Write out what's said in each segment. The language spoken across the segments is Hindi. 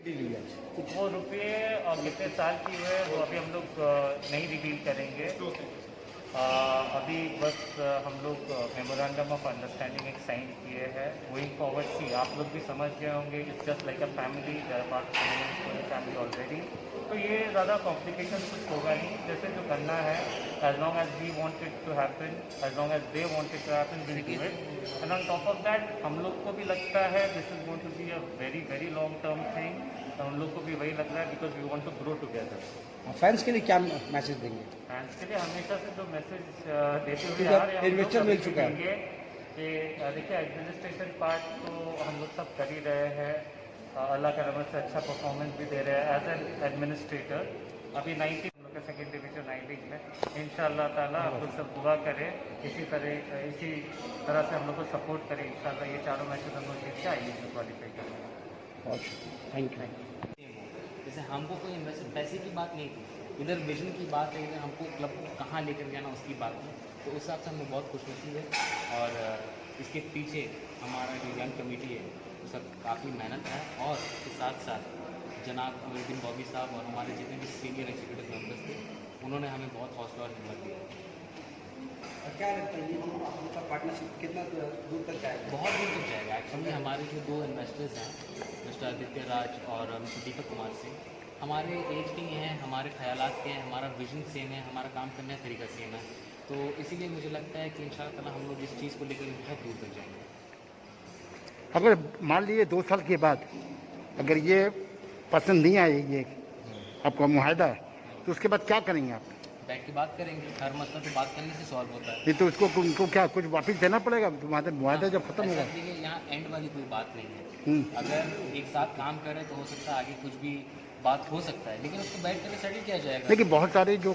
वो रुपये और कितने साल की हुए वो अभी हम लोग नहीं रिवील करेंगे। अभी बस हम लोग मेमोरेंडम ऑफ अंडरस्टैंडिंग एक साइन किए हैं। गोइंग फॉरवर्ड सी आप लोग भी समझ गए होंगे, it's just like a family, family already. तो ये ज़्यादा कॉम्प्लिकेशन कुछ होगा नहीं, जैसे जो करना है as long as we want it to happen, as long as they want it to happen, will do it. And on top of that हम लोग को भी लगता है this is going to be a very very long term thing. हम लोग को भी वही लग रहा है because we want to grow together. Fans के लिए क्या मैसेज देंगे? फैंस के लिए हमेशा से जो मैसेज देते हुए आ रहे हैं, इन्वेस्टर मिल चुका है कि देखिए एडमिनिस्ट्रेशन पार्ट तो हम लोग सब कर ही रहे हैं, अल्लाह के रहमत से अच्छा परफॉर्मेंस भी दे रहे हैं एज एन एडमिनिस्ट्रेटर। अभी 90 हम लोग का सेकेंड डिवीजन आई लीग में इंशाअल्लाह ताला आप लोग सब दुआ करें, इसी तरह से हम लोग को सपोर्ट करें। इंशाअल्लाह ये चारों मैचेस हम लोग जीत के आई लीग में क्वालिफाई करेंगे। Thank you. जैसे हमको कोई इन्वेस्टर पैसे की बात नहीं थी, इधर विजन की बात है, इधर हमको क्लब को कहाँ लेकर जाना उसकी बात है। तो उस हिसाब से हमें बहुत खुशनसीब है और इसके पीछे हमारा जो यंग कमेटी है वो सब काफ़ी मेहनत है और इसके साथ साथ जनाब अमीरुद्दीन बॉबी साहब और हमारे जितने भी सीनियर एग्जीक्यूटिव मेंबर्स थे उन्होंने हमें बहुत हौसला और हिम्मत दिया। क्या लगता है ये जो आप लोग का पार्टनरशिप कितना दूर तक जाएगा? बहुत दूर तक जाएगा। एक्चुअली हमारे जो दो इन्वेस्टर्स हैं मिस्टर आदित्य राज और मिस्टर दीपक कुमार सिंह, हमारे एज के हैं, हमारे ख्यालात के हैं, हमारा विजन सेम है, हमारा काम करने का तरीका सेम है। तो इसीलिए मुझे लगता है कि इंशाअल्लाह ताला हम लोग इस चीज़ को लेकर बहुत दूर तक जाएंगे। अगर मान लीजिए 2 साल के बाद अगर ये पसंद नहीं आए ये आपका मुआहदा तो उसके बाद क्या करेंगे आप? बैठ के बात करेंगे, हर मसला तो बात करने से सॉल्व होता है। नहीं तो उसको उनको क्या कुछ वापस देना पड़ेगा? मुआहदा जब खत्म होगा। देखिए यहाँ एंड वाली कोई बात नहीं है, अगर एक साथ काम करें तो हो सकता है आगे कुछ भी बात हो सकता है, लेकिन उसको बैठ कर सेटल किया जाएगा। लेकिन बहुत सारे जो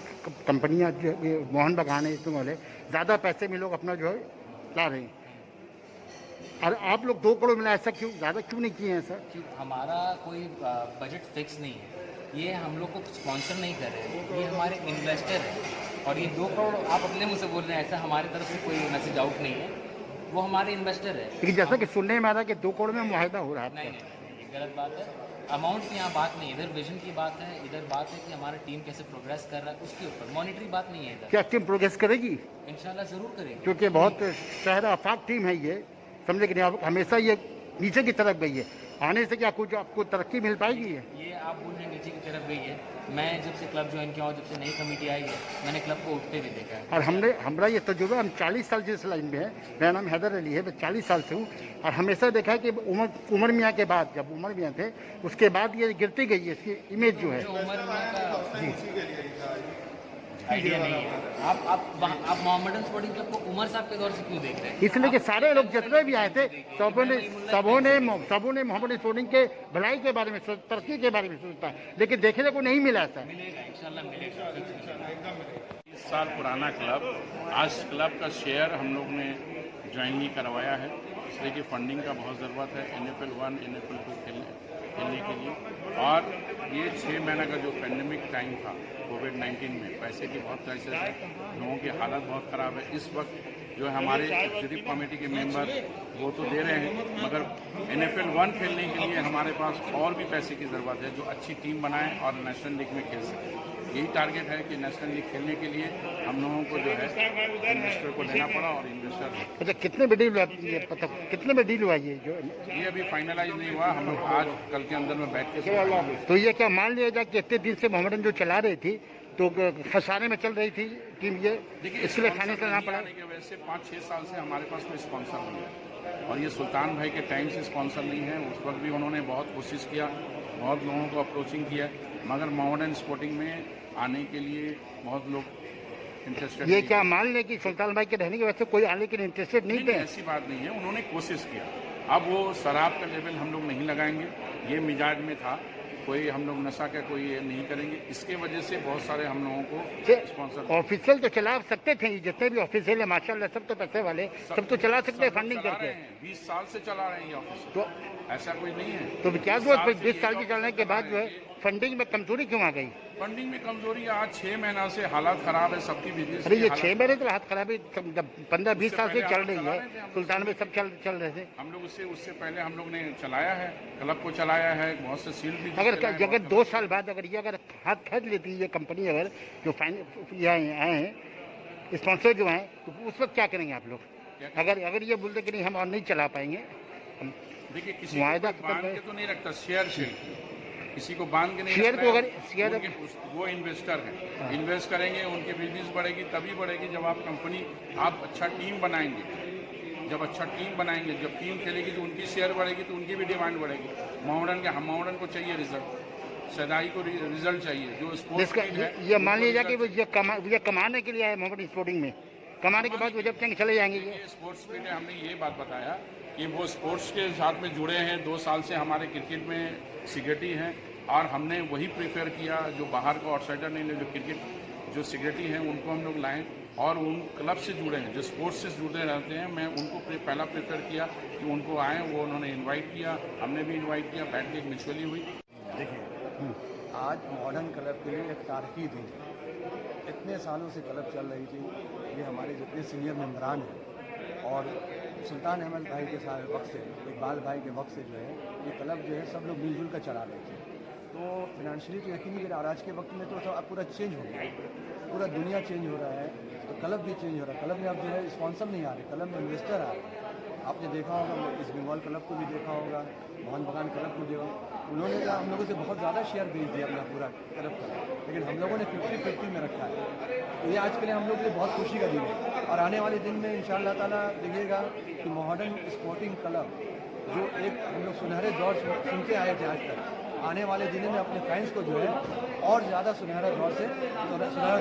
कंपनियां जो मोहन बागान है इसमें वाले ज़्यादा पैसे में लोग अपना जो है ला रहे हैं और आप लोग 2 करोड़ मिला, ऐसा क्यों? ज़्यादा क्यों नहीं किए हैं सर? हमारा कोई बजट फिक्स नहीं है, ये हम लोग को स्पॉन्सर नहीं कर रहे हैं, ये हमारे इन्वेस्टर है और ये 2 करोड़ आप अपने मुँह से बोल रहे हैं, ऐसा हमारी तरफ से कोई मैसेज आउट नहीं है, वो हमारे इन्वेस्टर है। लेकिन जैसा कि सुनने में आ रहा है कि 2 करोड़ में मुआहदा हो रहा है। नहीं, गलत बात है। अमाउंट की यहाँ बात नहीं, इधर विजन की बात है, इधर बात है कि हमारा टीम कैसे प्रोग्रेस कर रहा है उसके ऊपर, मॉनिटरी बात नहीं है इधर। क्या टीम प्रोग्रेस करेगी? इंशाल्लाह ज़रूर करेगी, क्योंकि बहुत शहर आफाक टीम है ये, समझे कि नहीं? आप हमेशा ये नीचे की तरफ गई है, आने से क्या कुछ आपको तरक्की मिल पाएगी? ये आप बोल रहे हैं नीचे की तरफ गई है। मैं जब से क्लब ज्वाइन किया हूँ, जब से नई कमेटी आई है, मैंने क्लब को उठते हुए देखा है। और हमारा ये तजुर्बा, हम 40 साल से इस लाइन में है। मेरा नाम हैदर अली है, मैं 40 साल से हूँ और हमेशा देखा है कि उमर मियाँ के बाद, जब उमर मियाँ थे उसके बाद ये गिरती गई है, इसकी इमेज जो है। उमर मियाँ का आइडिया नहीं है। आप मोहम्मदन स्पोर्टिंग क्लब को उमर साहब के दौर से क्यों देख रहे हैं? इसलिए कि सारे लोग जितने भी आए थे सबों ने मोहम्मद स्पोर्टिंग के भलाई के बारे में, तरक्की के बारे में सोचता है, लेकिन देखने को नहीं मिला ऐसा। मिलेगा इंशाल्लाह मिलेगा। 20 साल पुराना क्लब, आज क्लब का शेयर हम लोग ने ज्वाइन नहीं करवाया है, इसलिए कि फंडिंग का बहुत ज़रूरत है NFL 1 NFL 2 खेलने के लिए। और ये 6 महीने का जो पेंडेमिक टाइम था कोविड-19 में, पैसे की बहुत क्राइसिस है, लोगों की हालत बहुत ख़राब है। इस वक्त जो है हमारे एग्जीक्यूटिव कमेटी के मेंबर वो तो दे रहे हैं, मगर NFL 1 खेलने के लिए हमारे पास और भी पैसे की ज़रूरत है, जो अच्छी टीम बनाएं और नेशनल लीग में खेल सकें। यही टारगेट है कि नेशनल लीग खेलने के लिए हम लोगों को जो है इन्वेस्टर को लेना पड़ा और इन्वेस्टर। अच्छा, कितने में डील हुआ ये जो? ये अभी फाइनलाइज नहीं हुआ, हम लोग आज कल के अंदर में बैठ के। तो ये क्या मान लिया जाए कि इतने दिन से मोहम्मदन जो चला रही थी तो खसारे में चल रही थी टीम, ये इसके लिए खाने का ना पड़ा? की वजह से 5-6 साल से हमारे पास कोई स्पॉन्सर नहीं है और ये सुल्तान भाई के टाइम से स्पॉन्सर नहीं है। उस वक्त भी उन्होंने बहुत कोशिश किया, बहुत लोगों को अप्रोचिंग किया, मगर मोहम्मदन स्पोर्टिंग में आने के लिए बहुत लोग इंटरेस्टेड। ये क्या मान लें कि सुल्तान भाई के रहने की वजह से कोई आने के लिए इंटरेस्टेड नहीं थे? ऐसी बात नहीं है, उन्होंने कोशिश किया। अब वो शराब का लेवल हम लोग नहीं लगाएंगे, ये मिजाज में था, कोई हम लोग नशा का कोई ये नहीं करेंगे। इसके वजह से बहुत सारे हम लोगों को स्पॉन्सर। ऑफिशियल तो चला सकते थे, जितने भी ऑफिशियल है माशाल्लाह सब तो पैसे वाले, सब तो चला सकते हैं फंडिंग करके। 20 साल से चला रहे हैं ये ऑफिस, तो ऐसा कोई नहीं है। तो क्या जरूरत 20 साल के चलने के बाद जो है फंडिंग में कमजोरी क्यों आ गई? फंडिंग में कमजोरी आज 6 महीना से हालात खराब है सबकी बिजनेस। अरे ये 6 महीने तो हाथ खराब है, 15-20 साल से पहले चल हम रही चला है। रहे थे, हम सुल्तान में सब चल रहे थे। हम लोग उससे पहले हम लोग ने चलाया है, क्लब को चलाया है, बहुत से सील भी अगर जीते हैं, अगर 2 साल बाद अगर हाथ खरीद लेती है ये कंपनी, अगर जो यहाँ आए हैं स्पॉन्सर जो हैं, तो उस वक्त क्या करेंगे आप लोग? अगर ये बोलते कि नहीं हम और नहीं चला पाएंगे, देखिए किसी मुआयदा को बांध के तो नहीं रखता, शेयर किसी को बांध के नहीं शेयर रखता को है। अगर शेयर वो इन्वेस्टर है, इन्वेस्ट करेंगे, उनकी बिजनेस बढ़ेगी, तभी बढ़ेगी जब आप कंपनी, आप अच्छा टीम बनाएंगे। जब अच्छा टीम बनाएंगे, जब टीम खेलेगी तो उनकी शेयर बढ़ेगी, तो उनकी भी डिमांड बढ़ेगी। मोहम्मडन को चाहिए रिजल्ट, सदाई को रिजल्ट चाहिए, जो स्पोर्ट्स ये मान लीजिए कि वो ये कमाने के लिए आए मोहम्मद स्पोर्टिंग में, कमाने के बाद वो जब तक चले जाएंगे। ये स्पोर्ट्स में हमने ये बात बताया कि वो स्पोर्ट्स के साथ में जुड़े हैं, 2 साल से हमारे क्रिकेट में सिक्योरिटी हैं, और हमने वही प्रेफर किया जो बाहर का आउटसाइडर नहीं ले, जो क्रिकेट जो सिक्योरिटी हैं उनको हम लोग लाएं, और उन क्लब से जुड़े हैं जो स्पोर्ट्स से जुड़े रहते हैं। मैं उनको पहला प्रेफर किया कि उनको आएँ, वो उन्होंने इन्वाइट किया, हमने भी इन्वाइट किया, बैठ के एक म्यूचुअली हुई। देखिए, आज मॉडर्न क्लब के लिए एक तारीखी दिन है। इतने सालों से क्लब चल रही थी, ये हमारे जितने सीनियर मेम्बरान हैं और सुल्तान अहमद भाई के सारे वक्त से, इकबाल भाई के वक्त से जो है ये क्लब जो है सब लोग मिलजुल कर चला रहे थे। तो फिनेंशियली तो यकीन नहीं, और आज के वक्त में तो सब पूरा चेंज हो गया, पूरा दुनिया चेंज हो रहा है, तो क्लब भी चेंज हो रहा है। क्लब में अब जो है स्पॉन्सर नहीं आ रहे, क्लब में इन्वेस्टर आ रहे हैं। आपने देखा होगा, इस बंगाल क्लब को भी देखा होगा, मोहन बगान क्लब को देखा, उन्होंने तो हम लोगों से बहुत ज़्यादा शेयर बेच दिया अपना पूरा क्लब का, लेकिन हम लोगों ने 50-50 में रखा है। तो ये आज के लिए हम लोग के लिए बहुत खुशी का दिन है, और आने वाले दिन में इंशाअल्लाह ताला देखिएगा कि मॉडर्न स्पोर्टिंग क्लब जो एक हम लोग सुनहरे दौर सुनते आए थे आज तक, आने वाले दिनों में अपने फैंस को जो है और ज़्यादा सुनहरा दौर से सुनहरा